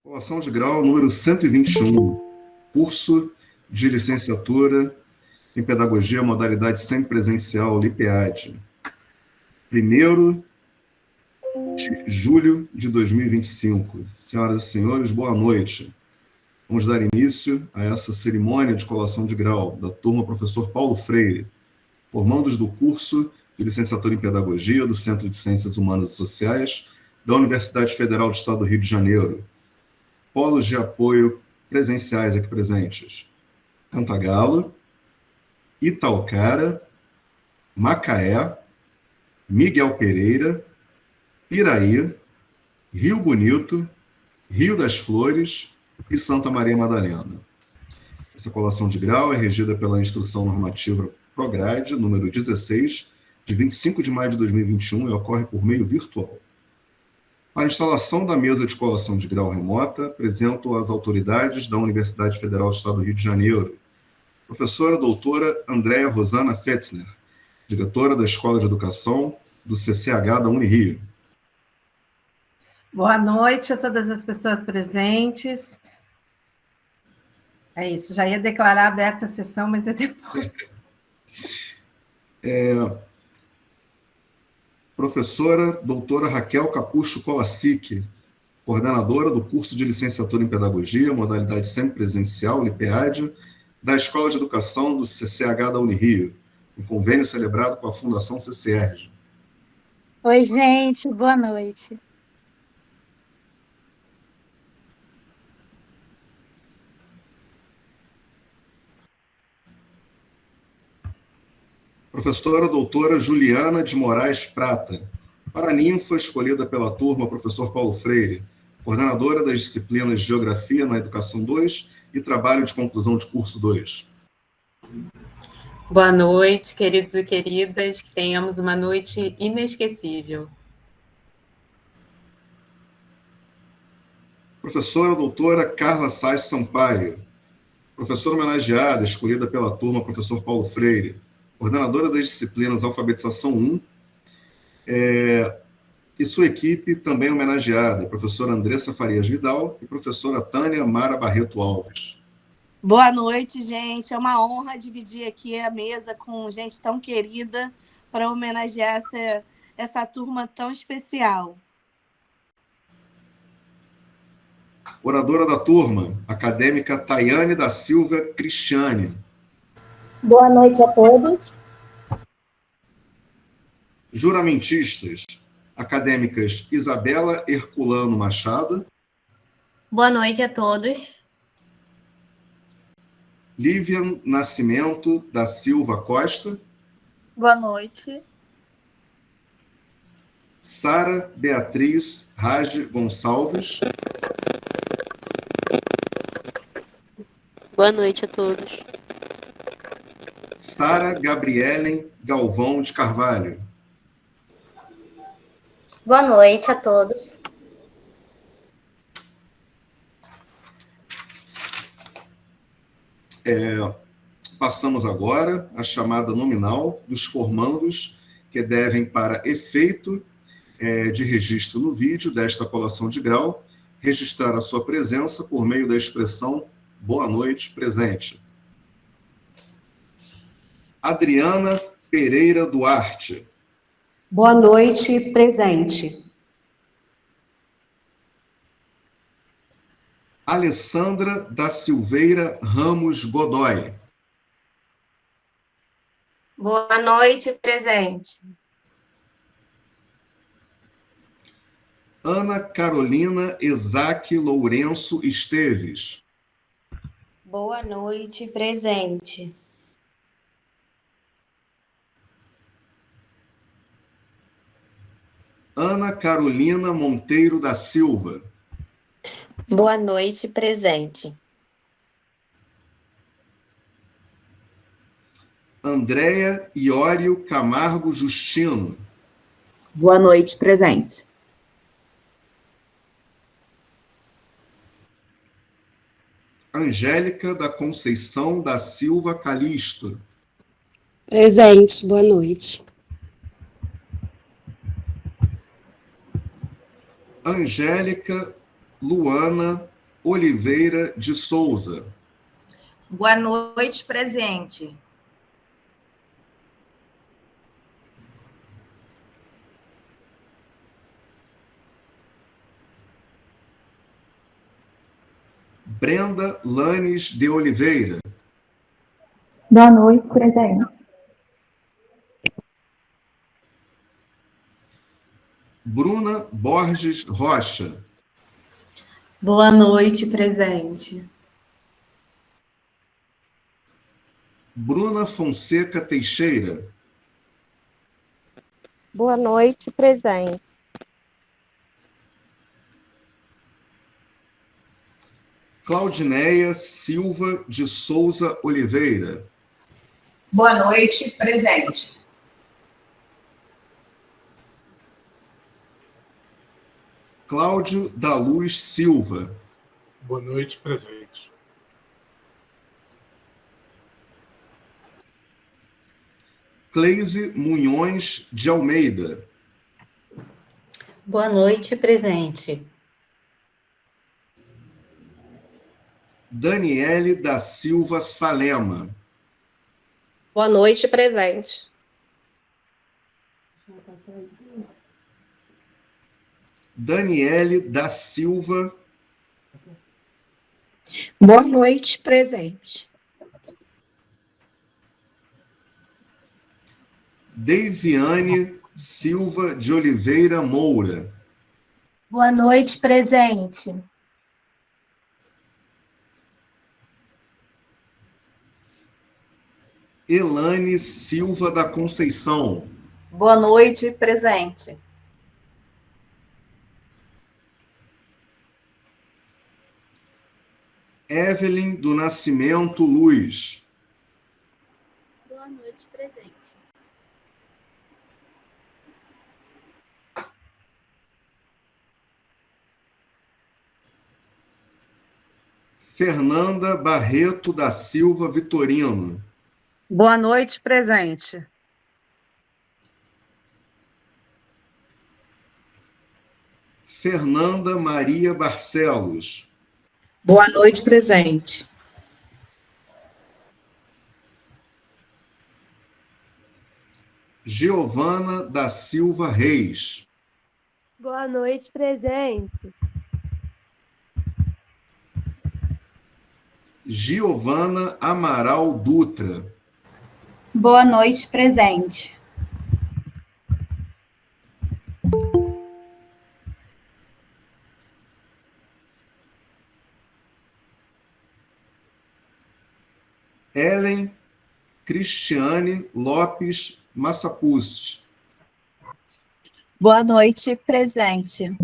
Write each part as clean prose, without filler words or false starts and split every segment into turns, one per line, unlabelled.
Colação de grau número 121, curso de licenciatura em Pedagogia, modalidade semipresencial, LIPEAD. 1º de julho de 2025. Senhoras e senhores, boa noite. Vamos dar início a essa cerimônia de colação de grau da turma Professor Paulo Freire, formandos do curso de licenciatura em Pedagogia do Centro de Ciências Humanas e Sociais da Universidade Federal do Estado do Rio de Janeiro. Polos de apoio presenciais aqui presentes: Cantagalo, Itaocara, Macaé, Miguel Pereira, Piraí, Rio Bonito, Rio das Flores e Santa Maria Madalena. Essa colação de grau é regida pela Instrução Normativa Prograde, número 16, de 25 de maio de 2021, e ocorre por meio virtual. Para a instalação da mesa de colação de grau remota, apresento as autoridades da Universidade Federal do Estado do Rio de Janeiro. Professora doutora Andréa Rosana Fetzner, diretora da Escola de Educação do CCH da Unirio.
Boa noite a todas as pessoas presentes. É isso, já ia declarar aberta a sessão, mas é depois.
Professora doutora Raquel Capucho Kolasik, coordenadora do curso de licenciatura em Pedagogia, modalidade semipresencial, LIPEAD, da Escola de Educação do CCH da Unirio, em convênio celebrado com a Fundação CCERJ.
Oi, gente, boa noite.
Professora doutora Juliana de Moraes Prata, paraninfo escolhida pela turma Professor Paulo Freire, coordenadora das disciplinas Geografia na Educação 2 e Trabalho de Conclusão de Curso 2.
Boa noite, queridos e queridas, que tenhamos uma noite inesquecível.
Professora doutora Carla Sais Sampaio, professora homenageada escolhida pela turma Professor Paulo Freire, coordenadora das disciplinas Alfabetização 1, e sua equipe também homenageada, professora Andressa Farias Vidal e professora Tânia Mara Barreto Alves.
Boa noite, gente. É uma honra dividir aqui a mesa com gente tão querida para homenagear essa turma tão especial.
Oradora da turma, acadêmica Tayane da Silva Cristiane.
Boa noite a todos.
Juramentistas, acadêmicas Isabela Herculano Machado.
Boa noite a todos.
Lívia Nascimento da Silva Costa.
Boa noite.
Sara Beatriz Rage Gonçalves.
Boa noite a todos.
Sara Gabrielen Galvão de Carvalho.
Boa noite a todos.
Passamos agora à chamada nominal dos formandos que devem, para efeito de registro no vídeo desta colação de grau, registrar a sua presença por meio da expressão boa noite presente. Adriana Pereira Duarte.
Boa noite, presente.
Alessandra da Silveira Ramos Godoy.
Boa noite, presente.
Ana Carolina Isaac Lourenço Esteves.
Boa noite, presente.
Ana Carolina Monteiro da Silva.
Boa noite, presente.
Andréia Iório Camargo Justino.
Boa noite, presente.
Angélica da Conceição da Silva Calixto.
Presente, boa noite.
Angélica Luana Oliveira de Souza.
Boa noite, presente.
Brenda Lanes de Oliveira.
Boa noite, presente.
Bruna Borges Rocha.
Boa noite, presente.
Bruna Fonseca Teixeira.
Boa noite, presente.
Claudineia Silva de Souza Oliveira.
Boa noite, presente.
Cláudio da Luz Silva.
Boa noite, presente.
Cleise Munhões de Almeida.
Boa noite, presente.
Daniele da Silva Salema.
Boa noite, presente.
Daniele da Silva.
Boa noite, presente.
Deiviane Silva de Oliveira Moura.
Boa noite, presente.
Elane Silva da Conceição.
Boa noite, presente.
Evelyn do Nascimento Luz.
Boa noite, presente.
Fernanda Barreto da Silva Vitorino.
Boa noite, presente.
Fernanda Maria Barcelos.
Boa noite, presente.
Giovana da Silva Reis.
Boa noite, presente.
Giovana Amaral Dutra.
Boa noite, presente.
Ellen Cristiane Lopes Massapucci.
Boa noite, presente.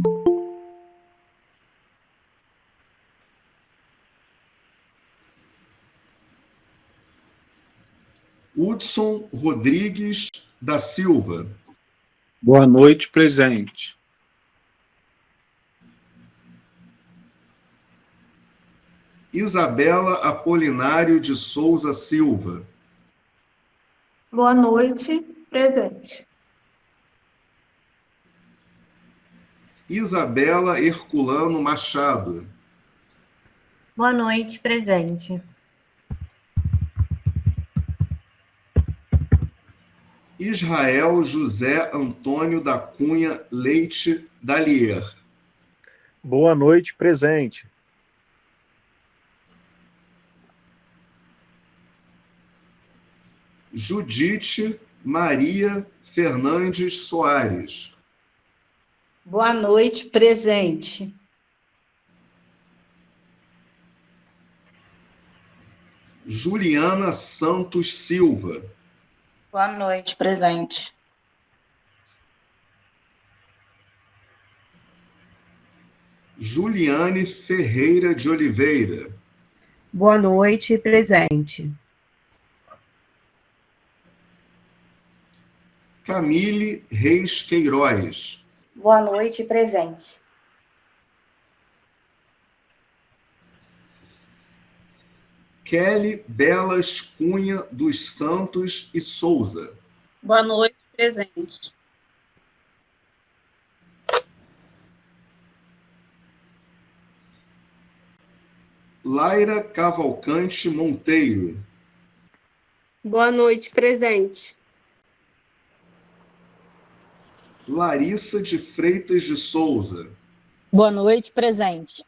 Hudson Rodrigues da Silva.
Boa noite, presente.
Isabela Apolinário de Souza Silva.
Boa noite, presente.
Isabela Herculano Machado.
Boa noite, presente.
Israel José Antônio da Cunha Leite Dalier.
Boa noite, presente.
Judite Maria Fernandes Soares.
Boa noite, presente.
Juliana Santos Silva.
Boa noite, presente.
Juliane Ferreira de Oliveira.
Boa noite, presente.
Camille Reis Queiroz.
Boa noite, presente.
Kelly Belas Cunha dos Santos e Souza.
Boa noite, presente.
Laira Cavalcante Monteiro.
Boa noite, presente.
Larissa de Freitas de Souza.
Boa noite, presente.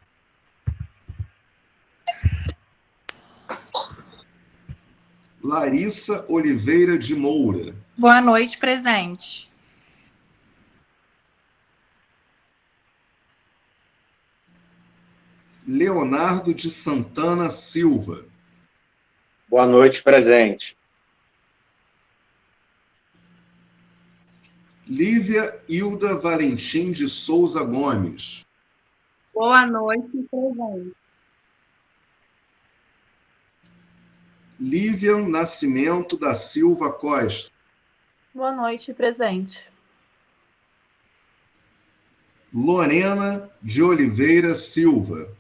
Larissa Oliveira de Moura.
Boa noite, presente.
Leonardo de Santana Silva.
Boa noite, presente.
Lívia Hilda Valentim de Souza Gomes.
Boa noite, presente.
Lívian Nascimento da Silva Costa.
Boa noite, presente.
Lorena de Oliveira Silva.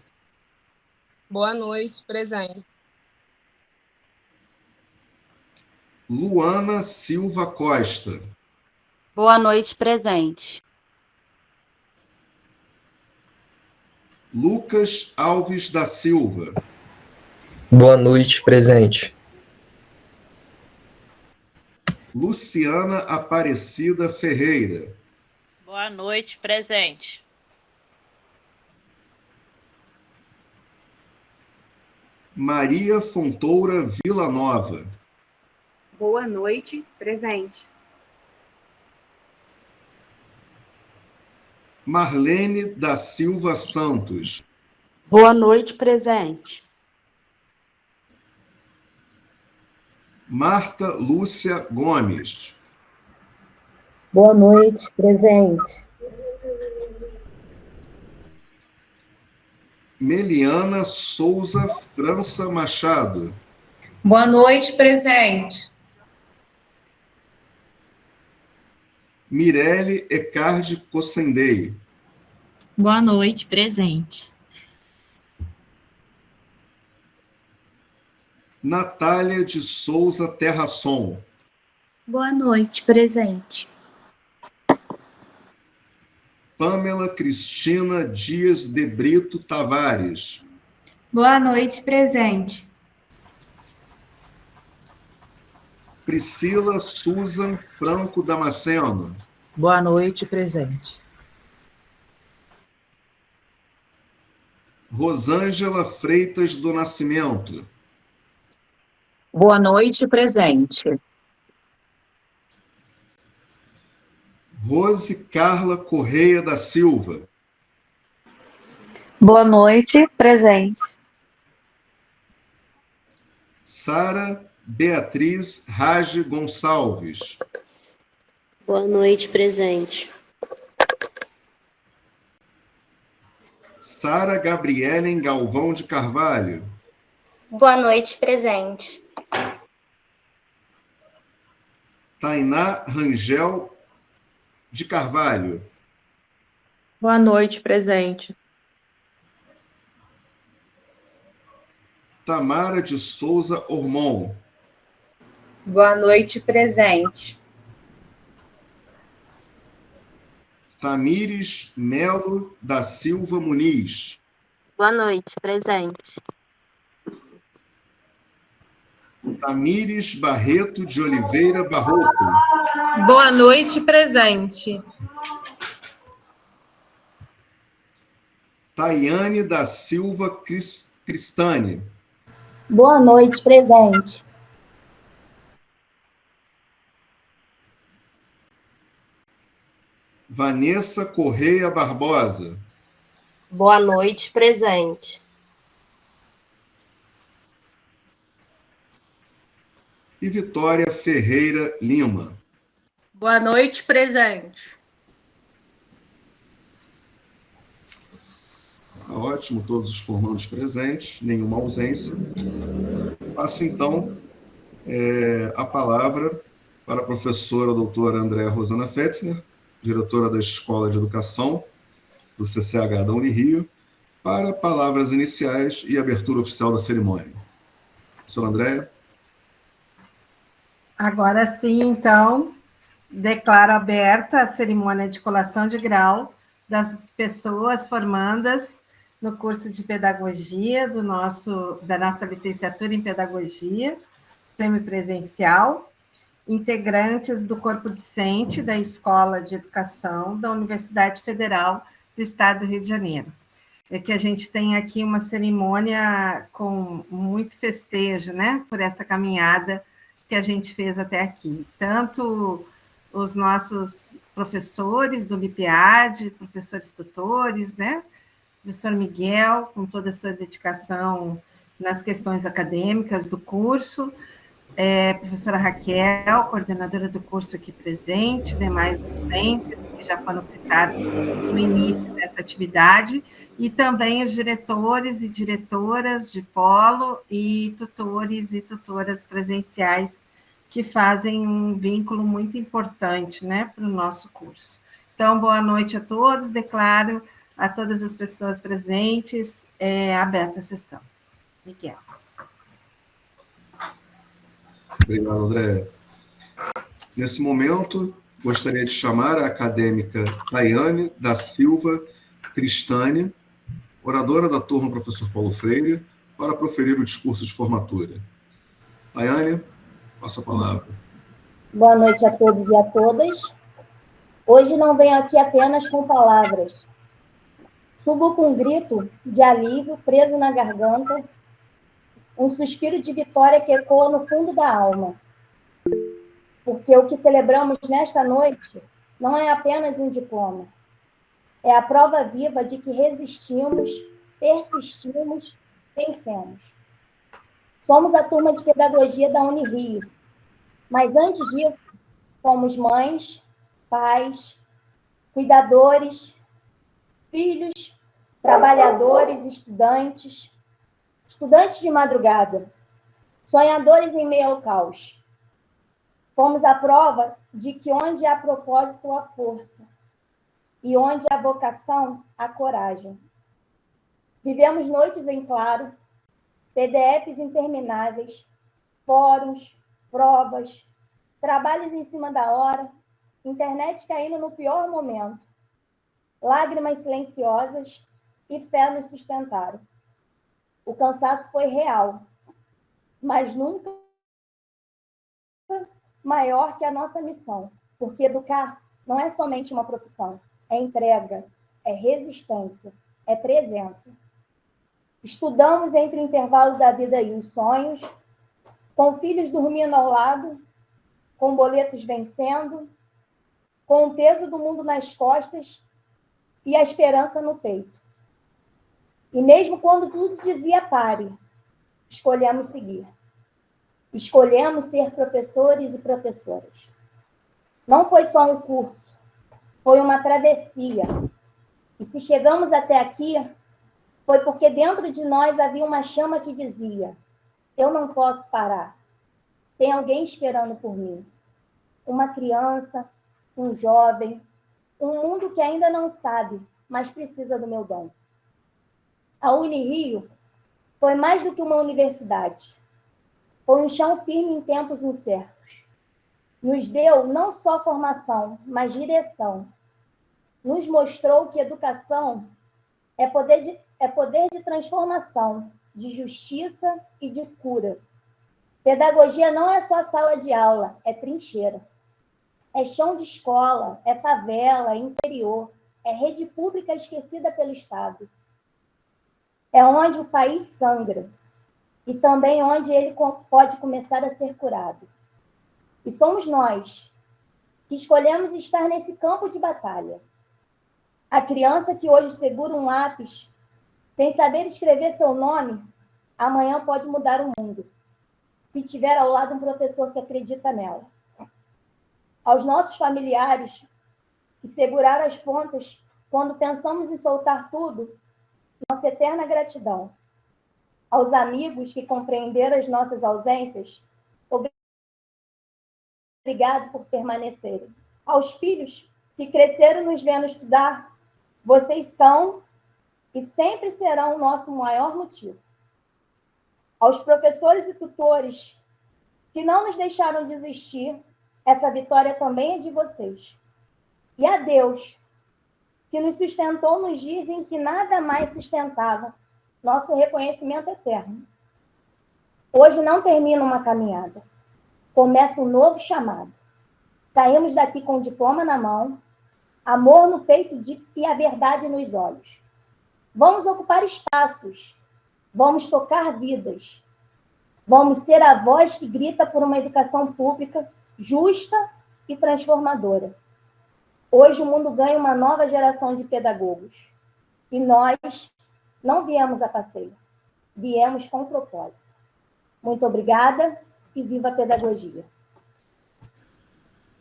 Boa noite, presente.
Luana Silva Costa.
Boa noite, presente.
Lucas Alves da Silva.
Boa noite, presente.
Luciana Aparecida Ferreira.
Boa noite, presente.
Maria Fontoura Villanova.
Boa noite, presente.
Marlene da Silva Santos.
Boa noite, presente.
Marta Lúcia Gomes.
Boa noite, presente.
Meliana Souza França Machado.
Boa noite, presente.
Mirelle Ecardi Cossendei.
Boa noite, presente.
Natália de Souza Terrasson.
Boa noite, presente.
Pamela Cristina Dias de Brito Tavares.
Boa noite, presente.
Priscila Susan Franco Damasceno.
Boa noite, presente.
Rosângela Freitas do Nascimento.
Boa noite, presente.
Rose Carla Correia da Silva.
Boa noite, presente.
Sara Beatriz Rage Gonçalves.
Boa noite, presente.
Sara Gabrielen Galvão de Carvalho.
Boa noite, presente.
Tainá Rangel de Carvalho.
Boa noite, presente.
Tamara de Souza Ormon.
Boa noite, presente.
Tamires Melo da Silva Muniz.
Boa noite, presente.
Tamires Barreto de Oliveira Barroco.
Boa noite, presente.
Taiane da Silva Cristane.
Boa noite, presente.
Vanessa Correia Barbosa.
Boa noite, presente.
E Vitória Ferreira Lima.
Boa noite, presente.
Ótimo, todos os formandos presentes, nenhuma ausência. Passo, então, a palavra para a professora doutora Andréa Rosana Fetzner, diretora da Escola de Educação do CCH da Unirio, para palavras iniciais e abertura oficial da cerimônia. Professora Andréa.
Agora sim, então, declaro aberta a cerimônia de colação de grau das pessoas formandas no curso de Pedagogia da nossa licenciatura em Pedagogia, semipresencial, integrantes do corpo docente da Escola de Educação da Universidade Federal do Estado do Rio de Janeiro. É que a gente tem aqui uma cerimônia com muito festejo, né, por essa caminhada que a gente fez até aqui. Tanto os nossos professores do LIPEAD, professores tutores, né, professor Miguel, com toda a sua dedicação nas questões acadêmicas do curso, professora Raquel, coordenadora do curso aqui presente, demais docentes que já foram citados no início dessa atividade, e também os diretores e diretoras de polo e tutores e tutoras presenciais que fazem um vínculo muito importante, né, para o nosso curso. Então, boa noite a todos, declaro a todas as pessoas presentes aberta a sessão. Miguel.
Obrigado, André. Nesse momento, gostaria de chamar a acadêmica Tayane da Silva Tristani, oradora da turma Professor Paulo Freire, para proferir o discurso de formatura. Tayane, passo a palavra.
Boa noite a todos e a todas. Hoje não venho aqui apenas com palavras. Subo com um grito de alívio preso na garganta, um suspiro de vitória que ecoa no fundo da alma. Porque o que celebramos nesta noite não é apenas um diploma. É a prova viva de que resistimos, persistimos, vencemos. Somos a turma de pedagogia da Unirio. Mas antes disso, somos mães, pais, cuidadores, filhos, trabalhadores, estudantes de madrugada, sonhadores em meio ao caos. Fomos a prova de que onde há propósito, há força, e onde há vocação, há coragem. Vivemos noites em claro, PDFs intermináveis, fóruns, provas, trabalhos em cima da hora, internet caindo no pior momento, lágrimas silenciosas e fé nos sustentaram. O cansaço foi real, mas nunca maior que a nossa missão, porque educar não é somente uma profissão, é entrega, é resistência, é presença. Estudamos entre o intervalo da vida e os sonhos, com filhos dormindo ao lado, com boletos vencendo, com o peso do mundo nas costas e a esperança no peito. E mesmo quando tudo dizia pare, escolhemos seguir. Escolhemos ser professores e professoras. Não foi só um curso, foi uma travessia. E se chegamos até aqui, foi porque dentro de nós havia uma chama que dizia: eu não posso parar. Tem alguém esperando por mim. Uma criança, um jovem, um mundo que ainda não sabe, mas precisa do meu dom. A Unirio foi mais do que uma universidade. Foi um chão firme em tempos incertos. Nos deu não só formação, mas direção. Nos mostrou que educação é poder de transformação, de justiça e de cura. Pedagogia não é só sala de aula, é trincheira. É chão de escola, é favela, é interior, é rede pública esquecida pelo Estado. É onde o país sangra e também onde ele pode começar a ser curado. E somos nós que escolhemos estar nesse campo de batalha. A criança que hoje segura um lápis, sem saber escrever seu nome, amanhã pode mudar o mundo, se tiver ao lado um professor que acredita nela. Aos nossos familiares que seguraram as pontas quando pensamos em soltar tudo, nossa eterna gratidão. Aos amigos que compreenderam as nossas ausências, obrigado por permanecerem. Aos filhos que cresceram nos vendo estudar, vocês são e sempre serão o nosso maior motivo. Aos professores e tutores que não nos deixaram desistir, essa vitória também é de vocês. E a Deus, que nos sustentou nos dias em que nada mais sustentava nosso reconhecimento eterno. Hoje não termina uma caminhada, começa um novo chamado. Saímos daqui com o diploma na mão, amor no peito e a verdade nos olhos. Vamos ocupar espaços, vamos tocar vidas, vamos ser a voz que grita por uma educação pública justa e transformadora. Hoje o mundo ganha uma nova geração de pedagogos. E nós não viemos a passeio, viemos com propósito. Muito obrigada e viva a pedagogia.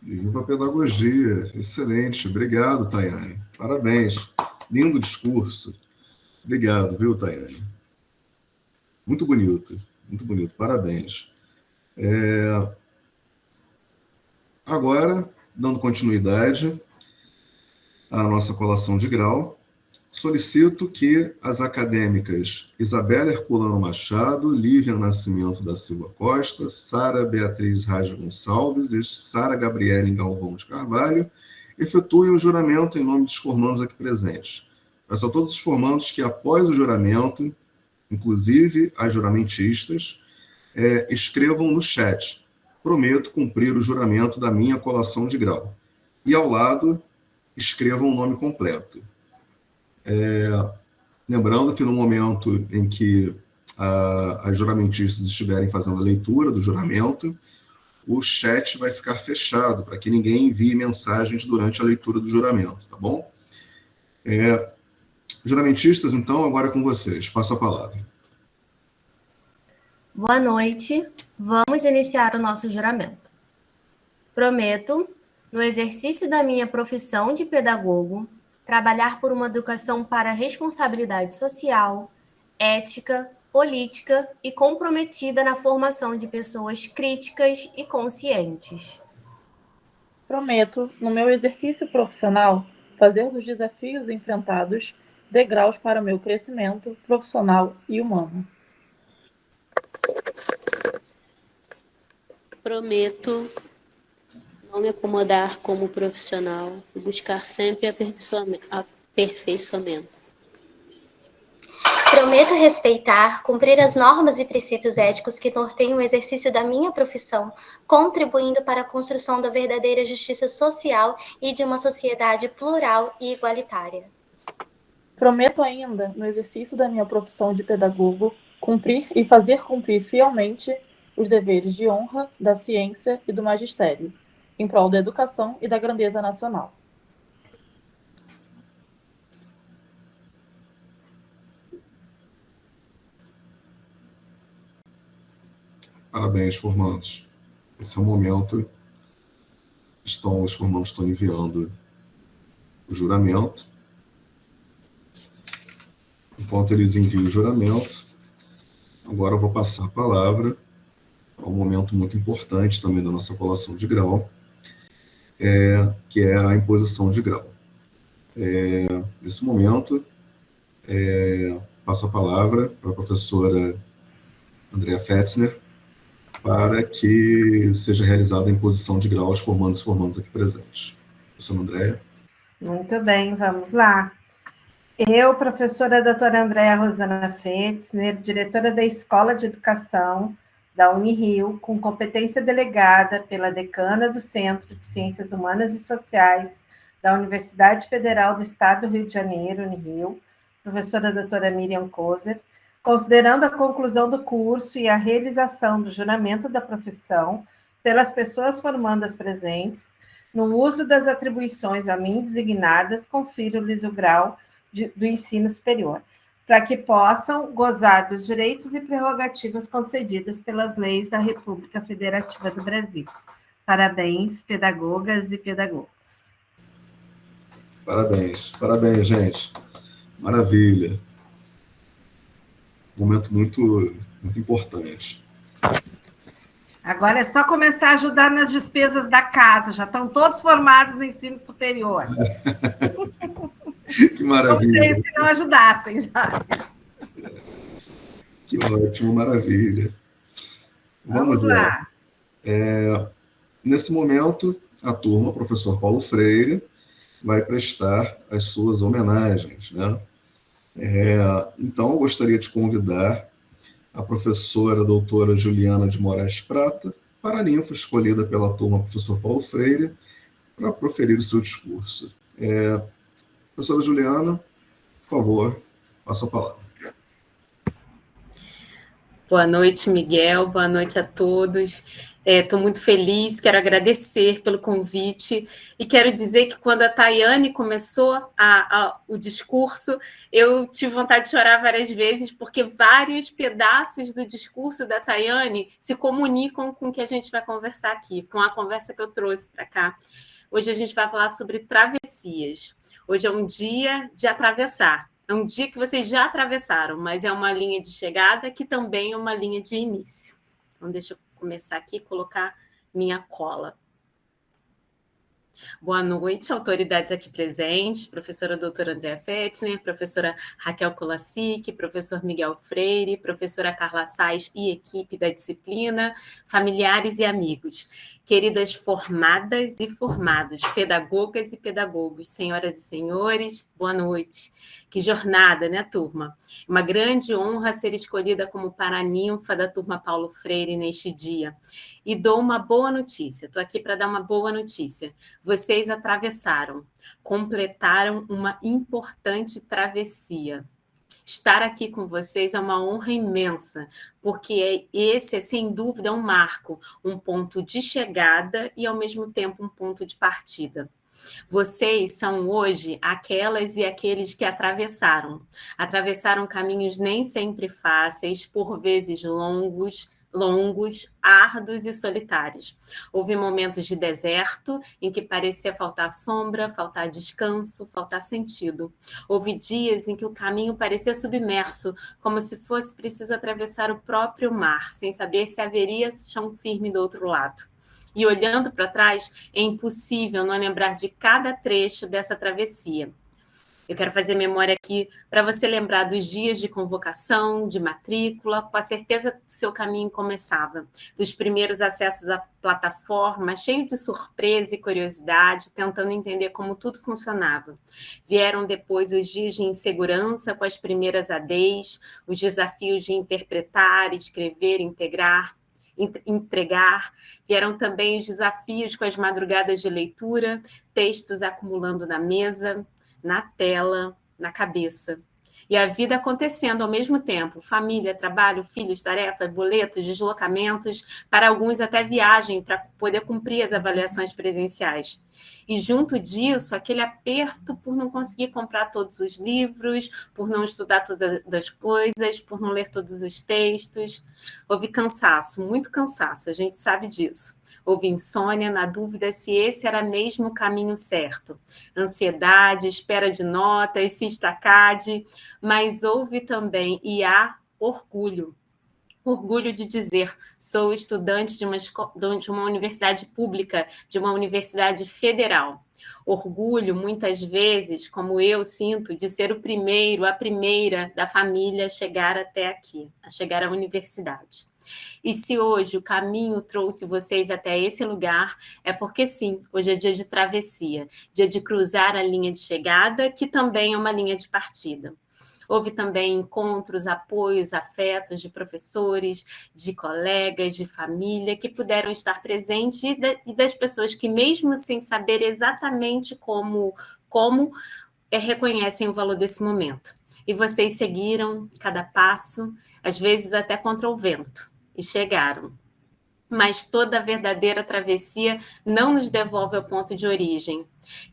E viva a pedagogia. Excelente. Obrigado, Tayane. Parabéns. Lindo discurso. Obrigado, viu, Tayane? Muito bonito. Muito bonito. Parabéns. Agora, dando continuidade à nossa colação de grau, solicito que as acadêmicas Isabela Herculano Machado, Lívia Nascimento da Silva Costa, Sara Beatriz Raj Gonçalves e Sara Gabriele Galvão de Carvalho efetuem o juramento em nome dos formandos aqui presentes. Peço a todos os formandos que, após o juramento, inclusive as juramentistas, escrevam no chat: prometo cumprir o juramento da minha colação de grau. E, ao lado, escrevam o nome completo. Lembrando que no momento em que as juramentistas estiverem fazendo a leitura do juramento, o chat vai ficar fechado, para que ninguém envie mensagens durante a leitura do juramento, tá bom? Juramentistas, então, agora é com vocês. Passo a palavra.
Boa noite. Vamos iniciar o nosso juramento. Prometo, no exercício da minha profissão de pedagogo, trabalhar por uma educação para responsabilidade social, ética, política e comprometida na formação de pessoas críticas e conscientes.
Prometo, no meu exercício profissional, fazer dos desafios enfrentados degraus para o meu crescimento profissional e humano.
Prometo não me acomodar como profissional e buscar sempre aperfeiçoamento.
Prometo respeitar, cumprir as normas e princípios éticos que norteiam o exercício da minha profissão, contribuindo para a construção da verdadeira justiça social e de uma sociedade plural e igualitária.
Prometo ainda, no exercício da minha profissão de pedagogo, cumprir e fazer cumprir fielmente os deveres de honra, da ciência e do magistério, em prol da educação e da grandeza nacional.
Parabéns, formandos. Esse é o momento. Os formandos estão enviando o juramento. Enquanto eles enviam o juramento, agora eu vou passar a palavra a um momento muito importante também da nossa colação de grau, que é a imposição de grau. Nesse momento, passo a palavra para a professora Andrea Fetzner, para que seja realizada a imposição de grau aos formandos e formandas aqui presentes. Professora Andrea.
Muito bem, vamos lá. Eu, professora doutora Andrea Rosana Fetzner, diretora da Escola de Educação da Unirio, com competência delegada pela decana do Centro de Ciências Humanas e Sociais da Universidade Federal do Estado do Rio de Janeiro, Unirio, professora doutora Miriam Kozer, considerando a conclusão do curso e a realização do juramento da profissão pelas pessoas formandas presentes, no uso das atribuições a mim designadas, confiro-lhes o grau do ensino superior, para que possam gozar dos direitos e prerrogativas concedidas pelas leis da República Federativa do Brasil. Parabéns, pedagogas e pedagogos.
Parabéns, parabéns, gente. Maravilha. Momento muito, muito importante.
Agora é só começar a ajudar nas despesas da casa, já estão todos formados no ensino superior.
Que maravilha.
Não sei se não ajudassem já.
Que ótimo, maravilha. Vamos lá. Nesse momento, a turma, o professor Paulo Freire, vai prestar as suas homenagens, né? Então, eu gostaria de convidar a professora doutora Juliana de Moraes Prata, paraninfa escolhida pela turma professor Paulo Freire, para proferir o seu discurso. Professora Juliana, por favor, passa a palavra.
Boa noite, Miguel. Boa noite a todos. Estou muito feliz, quero agradecer pelo convite e quero dizer que quando a Tayane começou o discurso, eu tive vontade de chorar várias vezes, porque vários pedaços do discurso da Tayane se comunicam com o que a gente vai conversar aqui, com a conversa que eu trouxe para cá. Hoje a gente vai falar sobre travessias. Hoje é um dia de atravessar. É um dia que vocês já atravessaram, mas é uma linha de chegada que também é uma linha de início. Então, deixa eu começar aqui e colocar minha cola. Boa noite, autoridades aqui presentes, professora doutora Andréa Fetzner, professora Raquel Kolassik, professor Miguel Freire, professora Carla Sais e equipe da disciplina, familiares e amigos, queridas formadas e formados, pedagogas e pedagogos, senhoras e senhores, boa noite. Que jornada, né, turma? Uma grande honra ser escolhida como paraninfa da turma Paulo Freire neste dia. E dou uma boa notícia, estou aqui para dar uma boa notícia. Vocês atravessaram, completaram uma importante travessia. Estar aqui com vocês é uma honra imensa, porque esse é, sem dúvida, um marco, um ponto de chegada e, ao mesmo tempo, um ponto de partida. Vocês são hoje aquelas e aqueles que atravessaram caminhos nem sempre fáceis, por vezes longos, árduos e solitários. Houve momentos de deserto em que parecia faltar sombra, faltar descanso, faltar sentido. Houve dias em que o caminho parecia submerso, como se fosse preciso atravessar o próprio mar, sem saber se haveria chão firme do outro lado. E olhando para trás, é impossível não lembrar de cada trecho dessa travessia. Eu quero fazer memória aqui para você lembrar dos dias de convocação, de matrícula, com a certeza que o seu caminho começava, dos primeiros acessos à plataforma, cheio de surpresa e curiosidade, tentando entender como tudo funcionava. Vieram depois os dias de insegurança, com as primeiras ADs, os desafios de interpretar, escrever, entregar. Vieram também os desafios com as madrugadas de leitura, textos acumulando na mesa, na tela, na cabeça. E a vida acontecendo ao mesmo tempo. Família, trabalho, filhos, tarefas, boletos, deslocamentos, para alguns até viagem para poder cumprir as avaliações presenciais. E junto disso, aquele aperto por não conseguir comprar todos os livros, por não estudar todas as coisas, por não ler todos os textos. Houve cansaço, muito cansaço, a gente sabe disso. Houve insônia, na dúvida se esse era mesmo o caminho certo. Ansiedade, espera de notas, cistacade, mas houve também, e há, orgulho. Orgulho de dizer, sou estudante de uma universidade pública, de uma universidade federal. Orgulho, muitas vezes, como eu sinto, de ser o primeiro, a primeira da família a chegar até aqui, a chegar à universidade. E se hoje o caminho trouxe vocês até esse lugar, é porque sim, hoje é dia de travessia, dia de cruzar a linha de chegada, que também é uma linha de partida. Houve também encontros, apoios, afetos de professores, de colegas, de família, que puderam estar presentes e das pessoas que, mesmo sem saber exatamente como reconhecem o valor desse momento. E vocês seguiram cada passo, às vezes até contra o vento, e chegaram. Mas toda a verdadeira travessia não nos devolve ao ponto de origem.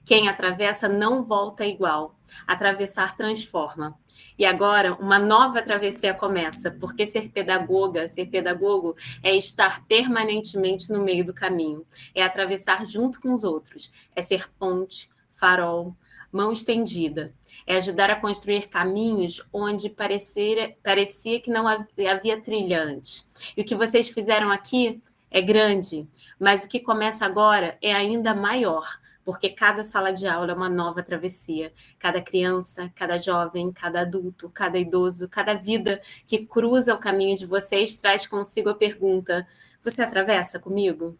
Quem atravessa não volta igual. Atravessar transforma. E agora, uma nova travessia começa, porque ser pedagoga, ser pedagogo, é estar permanentemente no meio do caminho, é atravessar junto com os outros, é ser ponte, farol, mão estendida, é ajudar a construir caminhos onde parecia que não havia trilha antes. E o que vocês fizeram aqui é grande, mas o que começa agora é ainda maior, porque cada sala de aula é uma nova travessia. Cada criança, cada jovem, cada adulto, cada idoso, cada vida que cruza o caminho de vocês traz consigo a pergunta: você atravessa comigo?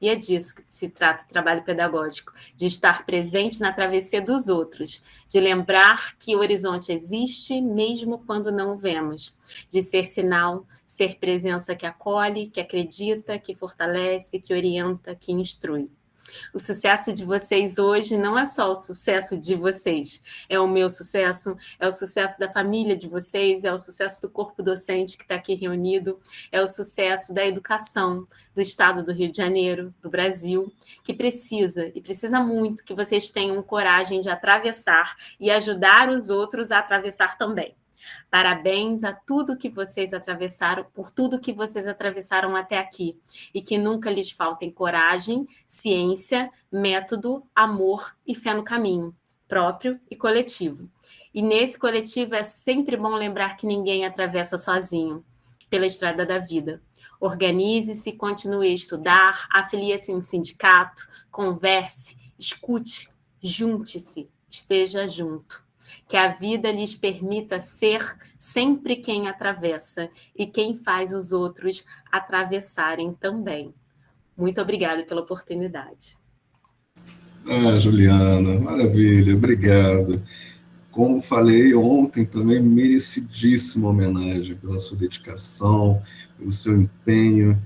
E é disso que se trata o trabalho pedagógico, de estar presente na travessia dos outros, de lembrar que o horizonte existe mesmo quando não o vemos, de ser sinal, ser presença que acolhe, que acredita, que fortalece, que orienta, que instrui. O sucesso de vocês hoje não é só o sucesso de vocês, é o meu sucesso, é o sucesso da família de vocês, é o sucesso do corpo docente que está aqui reunido, é o sucesso da educação do estado do Rio de Janeiro, do Brasil, que precisa muito que vocês tenham coragem de atravessar e ajudar os outros a atravessar também. Parabéns a tudo que vocês atravessaram, por tudo que vocês atravessaram até aqui, e que nunca lhes faltem coragem, ciência, método, amor e fé no caminho, próprio e coletivo. E nesse coletivo é sempre bom lembrar que ninguém atravessa sozinho pela estrada da vida. Organize-se, continue a estudar, afilie-se em um sindicato, converse, escute, junte-se, esteja junto. Que a vida lhes permita ser sempre quem atravessa e quem faz os outros atravessarem também. Muito obrigada pela oportunidade.
Juliana, maravilha, obrigado. Como falei ontem, também merecidíssima homenagem pela sua dedicação, pelo seu empenho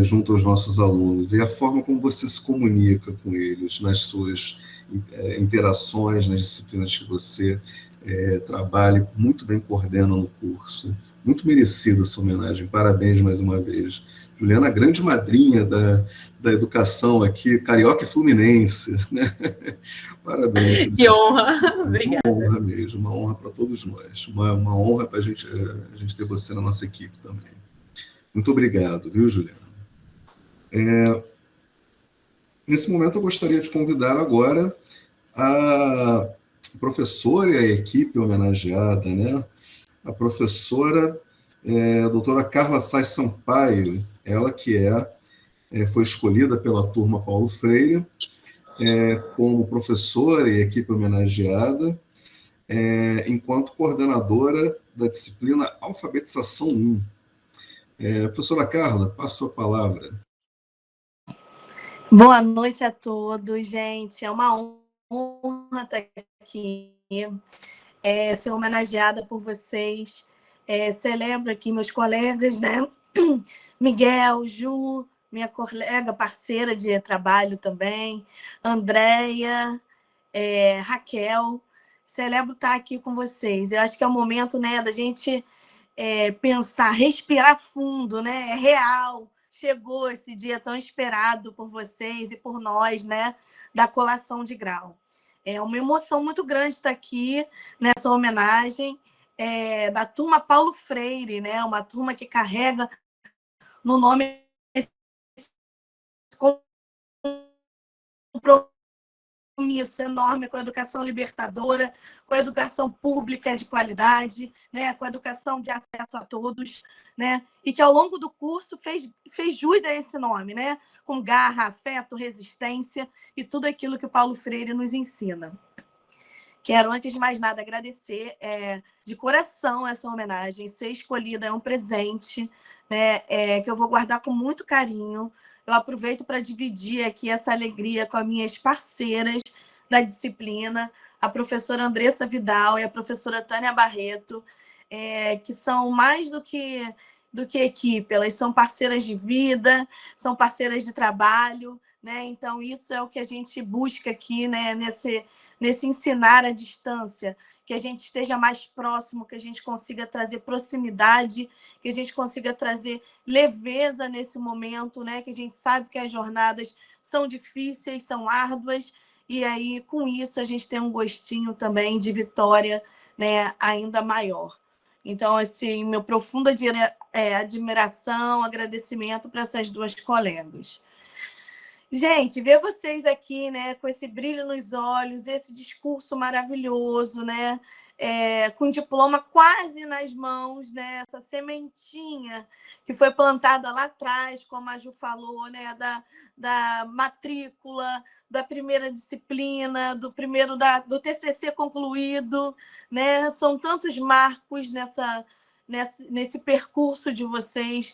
junto aos nossos alunos e a forma como você se comunica com eles nas suas interações, nas disciplinas que você trabalha, muito bem coordena no curso. Muito merecida essa homenagem, parabéns mais uma vez. Juliana, a grande madrinha da educação aqui, carioca e fluminense, né? Parabéns.
Que honra, obrigada.
Uma honra mesmo, uma honra para todos nós, uma honra para a gente ter você na nossa equipe também. Muito obrigado, viu, Juliana? Nesse momento, eu gostaria de convidar agora a professora e a equipe homenageada, né? A professora, a doutora Carla Sais Sampaio, ela que foi escolhida pela turma Paulo Freire como professora e equipe homenageada, enquanto coordenadora da disciplina Alfabetização 1. Professora Carla, passo a palavra.
Boa noite a todos, gente. É uma honra estar aqui, ser homenageada por vocês. Celebro aqui meus colegas, né? Miguel, Ju, minha colega parceira de trabalho também, Andréia, Raquel. Celebro estar aqui com vocês. Eu acho que é o momento, né, da gente pensar, respirar fundo, né? É real. Chegou esse dia tão esperado por vocês e por nós, né? Da colação de grau. É uma emoção muito grande estar aqui nessa homenagem da turma Paulo Freire, né? Uma turma que carrega no nome esse compromisso enorme com a educação libertadora, com a educação pública de qualidade, né? Com a educação de acesso a todos, né? E que ao longo do curso fez jus a esse nome, né? Com garra, afeto, resistência e tudo aquilo que o Paulo Freire nos ensina. Quero, antes de mais nada, agradecer de coração essa homenagem. Ser escolhida é um presente, né? Que eu vou guardar com muito carinho. Eu aproveito para dividir aqui essa alegria com as minhas parceiras da disciplina, a professora Andressa Vidal e a professora Tânia Barreto, que são mais do que equipe, elas são parceiras de vida, são parceiras de trabalho, né? Então, isso é o que a gente busca aqui, né? Nesse ensinar à distância, que a gente esteja mais próximo, que a gente consiga trazer proximidade, que a gente consiga trazer leveza nesse momento, né? Que a gente sabe que as jornadas são difíceis, são árduas, e aí, com isso, a gente tem um gostinho também de vitória, né? Ainda maior. Então, assim, meu profunda admiração, agradecimento para essas duas colegas. Gente, ver vocês aqui, né, com esse brilho nos olhos, esse discurso maravilhoso, né, com o diploma quase nas mãos, né, essa sementinha que foi plantada lá atrás, como a Ju falou, né, da matrícula, da primeira disciplina, do TCC concluído, né, são tantos marcos nesse percurso de vocês,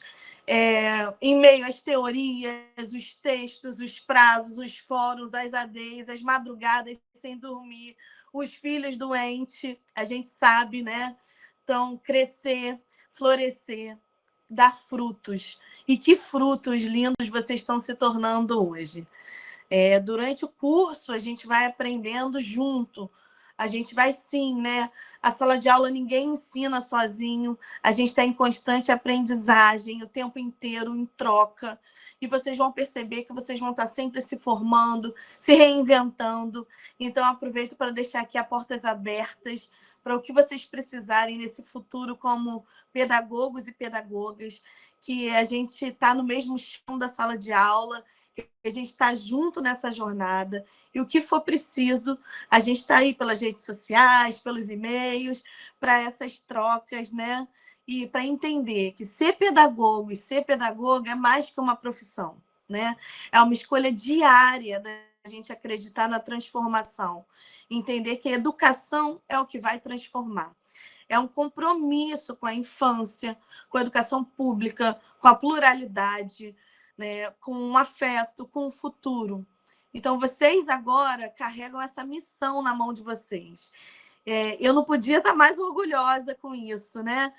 em meio às teorias, os textos, os prazos, os fóruns, as ADs, as madrugadas sem dormir, os filhos doentes, a gente sabe, né? Então, crescer, florescer, dar frutos. E que frutos lindos vocês estão se tornando hoje. Durante o curso, a gente vai aprendendo junto. A gente vai, sim, né? A sala de aula ninguém ensina sozinho. A gente está em constante aprendizagem, o tempo inteiro, em troca. E vocês vão perceber que vocês vão estar sempre se formando, se reinventando. Então, aproveito para deixar aqui as portas abertas para o que vocês precisarem nesse futuro como pedagogos e pedagogas, que a gente está no mesmo chão da sala de aula, que a gente está junto nessa jornada, e o que for preciso, a gente está aí pelas redes sociais, pelos e-mails, para essas trocas, né? E para entender que ser pedagogo e ser pedagoga é mais que uma profissão, né? É uma escolha diária da gente acreditar na transformação, entender que a educação é o que vai transformar. É um compromisso com a infância, com a educação pública, com a pluralidade, né? Com o afeto, com o futuro. Então, vocês agora carregam essa missão na mão de vocês. Eu não podia estar mais orgulhosa com isso, né?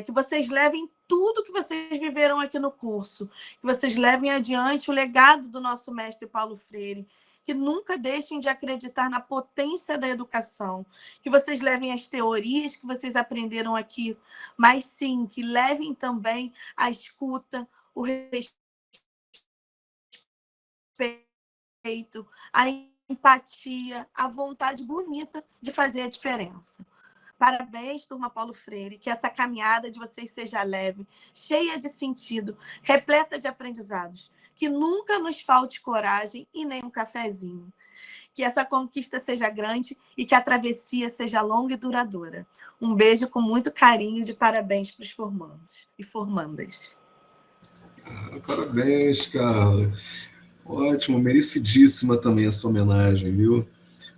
Que vocês levem tudo que vocês viveram aqui no curso, que vocês levem adiante o legado do nosso mestre Paulo Freire, que nunca deixem de acreditar na potência da educação, que vocês levem as teorias que vocês aprenderam aqui, mas sim, que levem também a escuta, o respeito, a empatia, a vontade bonita de fazer a diferença. Parabéns, turma Paulo Freire, que essa caminhada de vocês seja leve, cheia de sentido, repleta de aprendizados, que nunca nos falte coragem e nem um cafezinho. Que essa conquista seja grande e que a travessia seja longa e duradoura. Um beijo com muito carinho de parabéns para os formandos e formandas.
Parabéns, Carla. Ótimo, merecidíssima também essa homenagem, viu?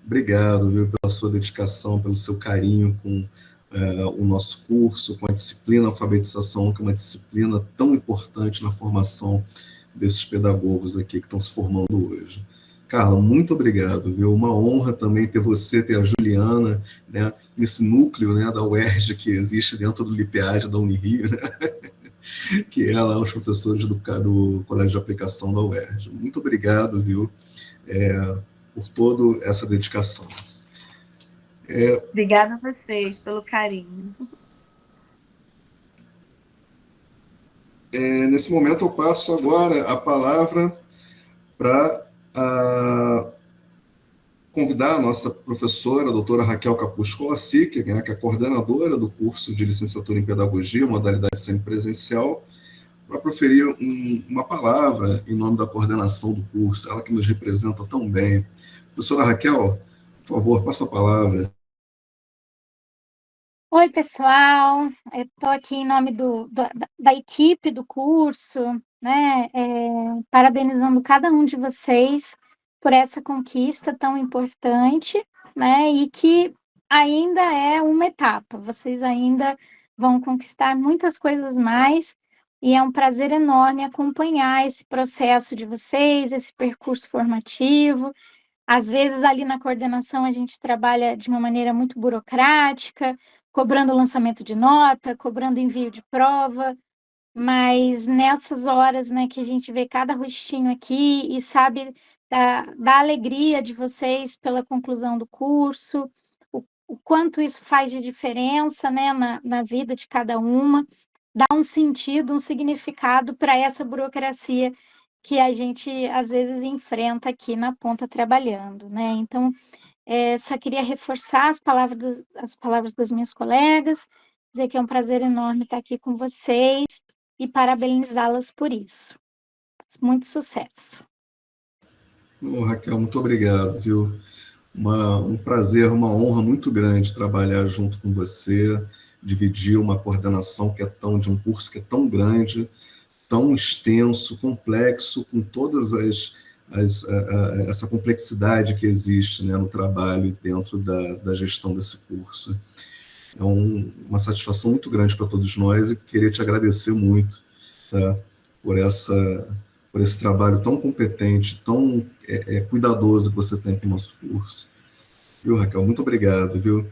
Obrigado, viu, pela sua dedicação, pelo seu carinho com o nosso curso, com a disciplina alfabetização, que é uma disciplina tão importante na formação desses pedagogos aqui que estão se formando hoje. Carla, muito obrigado, viu? Uma honra também ter você, ter a Juliana, né, nesse núcleo, né, da UERJ que existe dentro do LIPEAD da Unirio, né? Que é lá os professores do Colégio de Aplicação da UERJ. Muito obrigado, viu, por toda essa dedicação.
Obrigada a vocês pelo carinho.
Nesse momento, eu passo agora a palavra para convidar a nossa professora, a doutora Raquel Capusco-Lassic, que é a coordenadora do curso de licenciatura em Pedagogia, modalidade semipresencial, para proferir uma palavra em nome da coordenação do curso, ela que nos representa tão bem. Professora Raquel, por favor, passa a palavra.
Oi, pessoal, eu estou aqui em nome da equipe do curso, né, parabenizando cada um de vocês por essa conquista tão importante, né, e que ainda é uma etapa, vocês ainda vão conquistar muitas coisas mais, e é um prazer enorme acompanhar esse processo de vocês, esse percurso formativo. Às vezes, ali na coordenação, a gente trabalha de uma maneira muito burocrática, cobrando lançamento de nota, cobrando envio de prova, mas nessas horas, né, que a gente vê cada rostinho aqui e sabe da alegria de vocês pela conclusão do curso, o quanto isso faz de diferença, né, na vida de cada uma, dá um sentido, um significado para essa burocracia que a gente, às vezes, enfrenta aqui na ponta trabalhando, né? Então, só queria reforçar as palavras das minhas colegas, dizer que é um prazer enorme estar aqui com vocês e parabenizá-las por isso. Muito sucesso.
Raquel, muito obrigado, viu? Um prazer, uma honra muito grande trabalhar junto com você, dividir uma coordenação de um curso que é tão grande, tão extenso, complexo, com todas essa complexidade que existe, né, no trabalho dentro da gestão desse curso. É uma satisfação muito grande para todos nós e queria te agradecer muito, tá, por esse trabalho tão competente, tão cuidadoso que você tem com o nosso curso. Viu, Raquel? Muito obrigado, viu?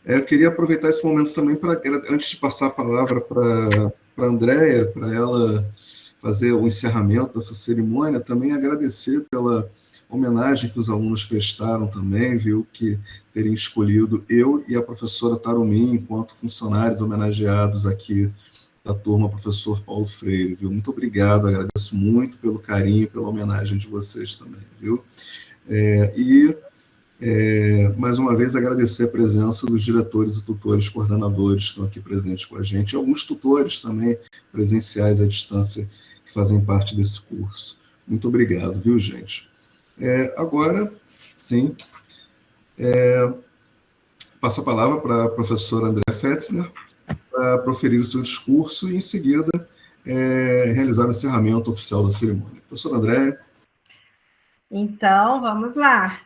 Eu queria aproveitar esse momento também, antes de passar a palavra para a Andréia, para ela fazer o encerramento dessa cerimônia, também agradecer pela homenagem que os alunos prestaram também, viu, que terem escolhido eu e a professora Tarumi enquanto funcionários homenageados aqui da turma professor Paulo Freire, viu? Muito obrigado, agradeço muito pelo carinho, pela homenagem de vocês também, viu? Mais uma vez agradecer a presença dos diretores e tutores coordenadores que estão aqui presentes com a gente, e alguns tutores também presenciais à distância que fazem parte desse curso. Muito obrigado, viu, gente? Agora, sim, passo a palavra para a professora Andréa Fetzner para proferir o seu discurso e, em seguida, realizar o encerramento oficial da cerimônia. Professora Andréa.
Então, vamos lá.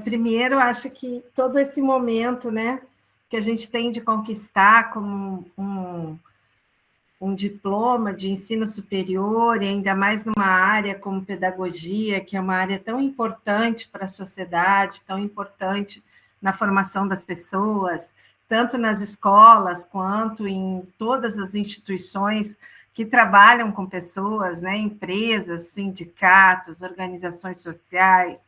Primeiro, acho que todo esse momento, né, que a gente tem de conquistar como um diploma de ensino superior, e ainda mais numa área como pedagogia, que é uma área tão importante para a sociedade, tão importante na formação das pessoas, tanto nas escolas quanto em todas as instituições que trabalham com pessoas, né, empresas, sindicatos, organizações sociais.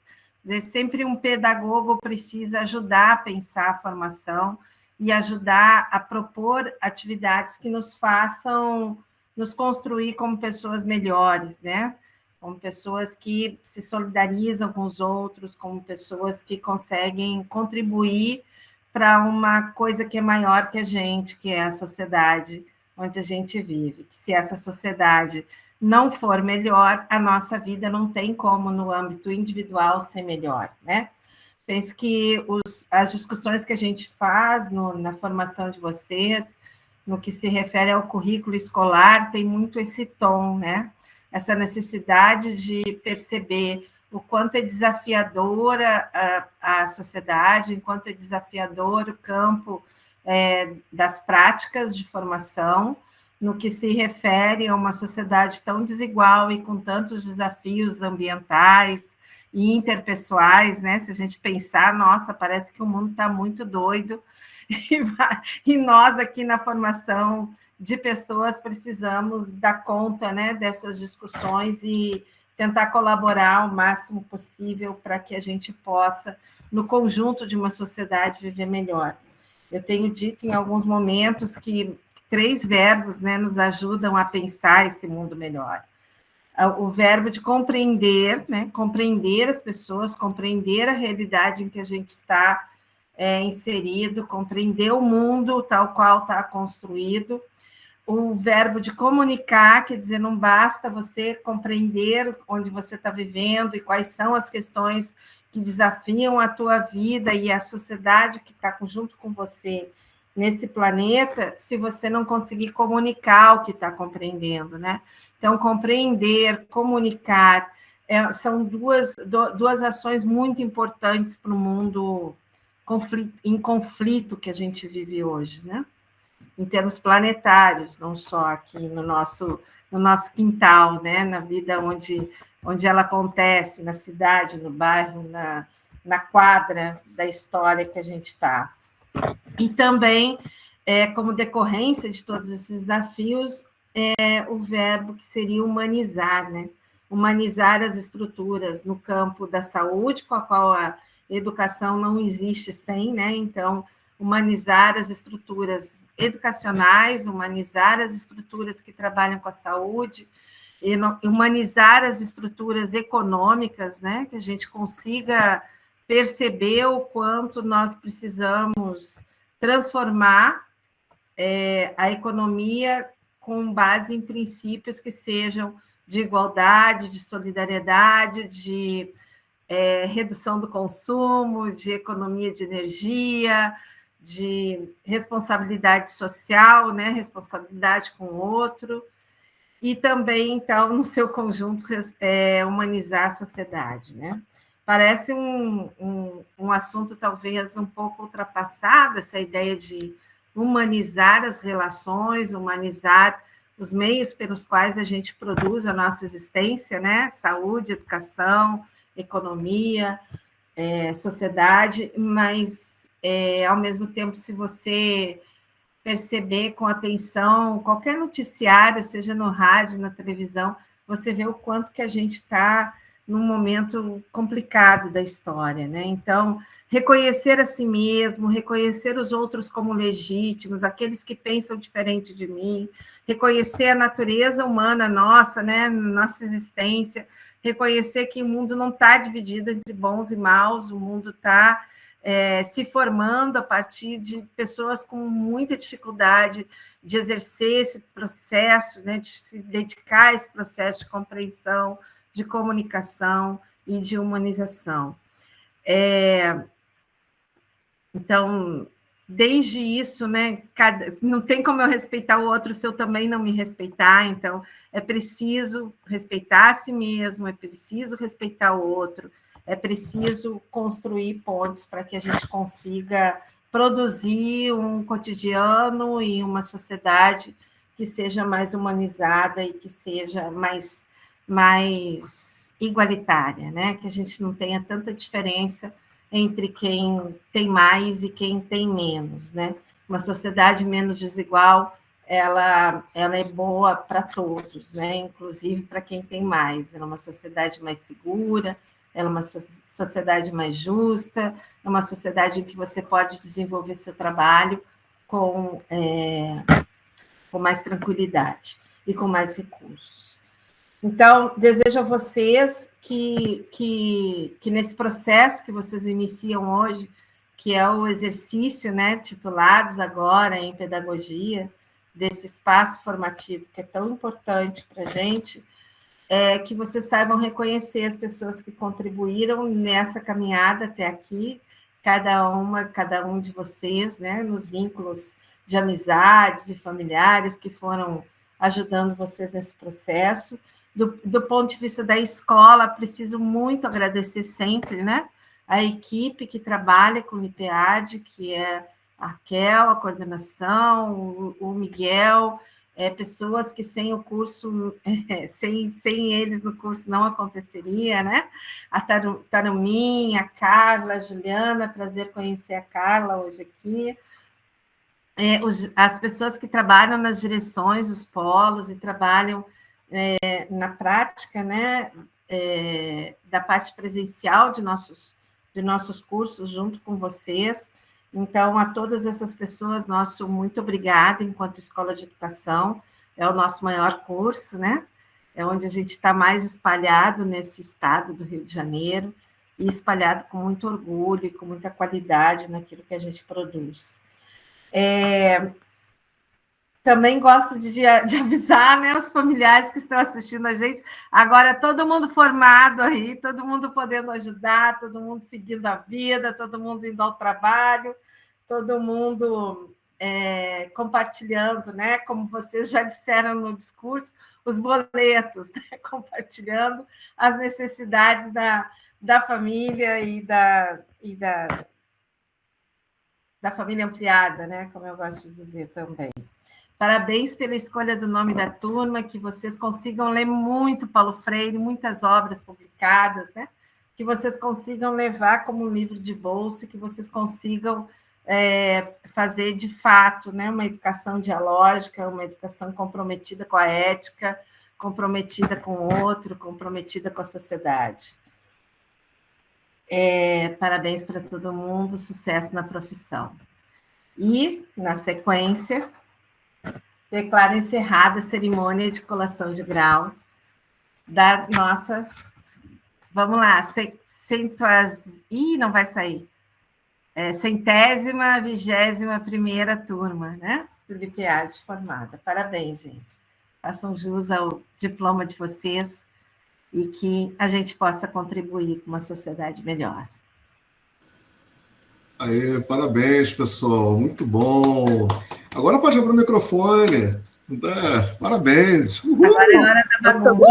Sempre um pedagogo precisa ajudar a pensar a formação e ajudar a propor atividades que nos façam nos construir como pessoas melhores, né? Como pessoas que se solidarizam com os outros, como pessoas que conseguem contribuir para uma coisa que é maior que a gente, que é a sociedade onde a gente vive. Que se essa sociedade não for melhor, a nossa vida não tem como, no âmbito individual, ser melhor, né? Penso que as discussões que a gente faz na formação de vocês, no que se refere ao currículo escolar, tem muito esse tom, né? Essa necessidade de perceber o quanto é desafiadora a sociedade, o quanto é desafiador o campo das práticas de formação, no que se refere a uma sociedade tão desigual e com tantos desafios ambientais e interpessoais, né? Se a gente pensar, nossa, parece que o mundo está muito doido, e nós aqui na formação de pessoas precisamos dar conta, né, dessas discussões e tentar colaborar o máximo possível para que a gente possa, no conjunto de uma sociedade, viver melhor. Eu tenho dito em alguns momentos que 3 verbos, né, nos ajudam a pensar esse mundo melhor. O verbo de compreender, né, compreender as pessoas, compreender a realidade em que a gente está inserido, compreender o mundo tal qual está construído. O verbo de comunicar, quer dizer, não basta você compreender onde você está vivendo e quais são as questões que desafiam a tua vida e a sociedade que está junto com você nesse planeta, se você não conseguir comunicar o que está compreendendo, né? Então, compreender, comunicar, são duas ações muito importantes para o mundo em conflito que a gente vive hoje, né? Em termos planetários, não só aqui no nosso quintal, né? Na vida onde ela acontece, na cidade, no bairro, na quadra da história que a gente está. E também, como decorrência de todos esses desafios, o verbo que seria humanizar, né? Humanizar as estruturas no campo da saúde, com a qual a educação não existe sem, né? Então, humanizar as estruturas educacionais, humanizar as estruturas que trabalham com a saúde, e humanizar as estruturas econômicas, né? Que a gente consiga perceber o quanto nós precisamos transformar a economia com base em princípios que sejam de igualdade, de solidariedade, de redução do consumo, de economia de energia, de responsabilidade social, né? Responsabilidade com o outro, e também, então, no seu conjunto, humanizar a sociedade, né? Parece um assunto talvez um pouco ultrapassado, essa ideia de humanizar as relações, humanizar os meios pelos quais a gente produz a nossa existência, né? Saúde, educação, economia, sociedade, mas, ao mesmo tempo, se você perceber com atenção qualquer noticiário, seja no rádio, na televisão, você vê o quanto que a gente está num momento complicado da história, né? Então, reconhecer a si mesmo, reconhecer os outros como legítimos, aqueles que pensam diferente de mim, reconhecer a natureza humana nossa, né? Nossa existência, reconhecer que o mundo não está dividido entre bons e maus, o mundo está se formando a partir de pessoas com muita dificuldade de exercer esse processo, né, de se dedicar a esse processo de compreensão, de comunicação e de humanização. Então, desde isso, né, não tem como eu respeitar o outro se eu também não me respeitar, então é preciso respeitar a si mesmo, é preciso respeitar o outro, é preciso construir pontes para que a gente consiga produzir um cotidiano e uma sociedade que seja mais humanizada e que seja mais igualitária, né? Que a gente não tenha tanta diferença entre quem tem mais e quem tem menos, né? Uma sociedade menos desigual, ela é boa para todos, né? Inclusive para quem tem mais. Ela é uma sociedade mais segura, ela é uma sociedade mais justa, é uma sociedade em que você pode desenvolver seu trabalho com mais tranquilidade e com mais recursos. Então, desejo a vocês que nesse processo que vocês iniciam hoje, que é o exercício, né, titulados agora em pedagogia, desse espaço formativo que é tão importante para a gente, que vocês saibam reconhecer as pessoas que contribuíram nessa caminhada até aqui, cada um de vocês, né, nos vínculos de amizades e familiares que foram ajudando vocês nesse processo. Do ponto de vista da escola, preciso muito agradecer sempre, né, a equipe que trabalha com o LIPEAD, que é a Raquel, a coordenação, o Miguel, pessoas que sem o curso, sem eles no curso não aconteceria, né? A Tarumin, a Carla, a Juliana, prazer conhecer a Carla hoje aqui. As pessoas que trabalham nas direções, os polos, e trabalham na prática, né? Da parte presencial de nossos cursos, junto com vocês. Então, a todas essas pessoas, nosso muito obrigada, enquanto Escola de Educação, é o nosso maior curso, né? É onde a gente está mais espalhado nesse estado do Rio de Janeiro, e espalhado com muito orgulho e com muita qualidade naquilo que a gente produz. Também gosto de avisar, né, os familiares que estão assistindo a gente, agora todo mundo formado aí, todo mundo podendo ajudar, todo mundo seguindo a vida, todo mundo indo ao trabalho, todo mundo compartilhando, né, como vocês já disseram no discurso, os boletos, né, compartilhando as necessidades da família e da família ampliada, né, como eu gosto de dizer também. Parabéns pela escolha do nome da turma, que vocês consigam ler muito Paulo Freire, muitas obras publicadas, né? Que vocês consigam levar como livro de bolso, que vocês consigam fazer, de fato, né, uma educação dialógica, uma educação comprometida com a ética, comprometida com o outro, comprometida com a sociedade. Parabéns para todo mundo, sucesso na profissão. E, na sequência, declaro encerrada a cerimônia de colação de grau da nossa, vamos lá, não vai sair, 121ª turma, né, do LIPEAD formada. Parabéns, gente. Façam jus ao diploma de vocês e que a gente possa contribuir com uma sociedade melhor.
Parabéns, pessoal, muito bom. Agora pode abrir o microfone. Parabéns. Uhul.
Agora é hora da bagunça.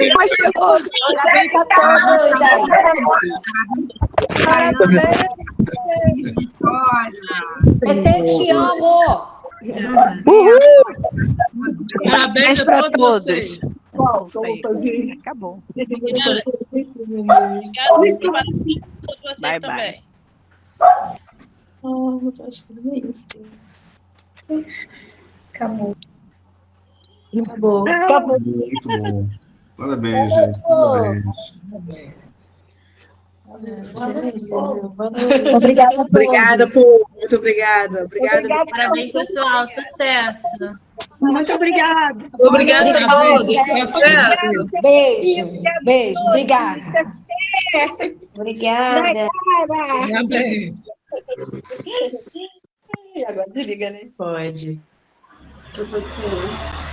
Parabéns a todos aí. ET, te amo.
Parabéns a todos vocês.
Acabou.
Obrigada por vocês também.
Acho que não é isso.
Acabou.
Acabou.
Muito bom. Parabéns, gente. Parabéns.
Obrigada,
muito obrigada. Obrigada.
Parabéns, pessoal. Sucesso.
Muito obrigada.
Obrigada a todos. Sucesso.
Beijo. Obrigada.
Obrigada.
Parabéns.
Agora desliga, né? Pode.
Eu vou desligar.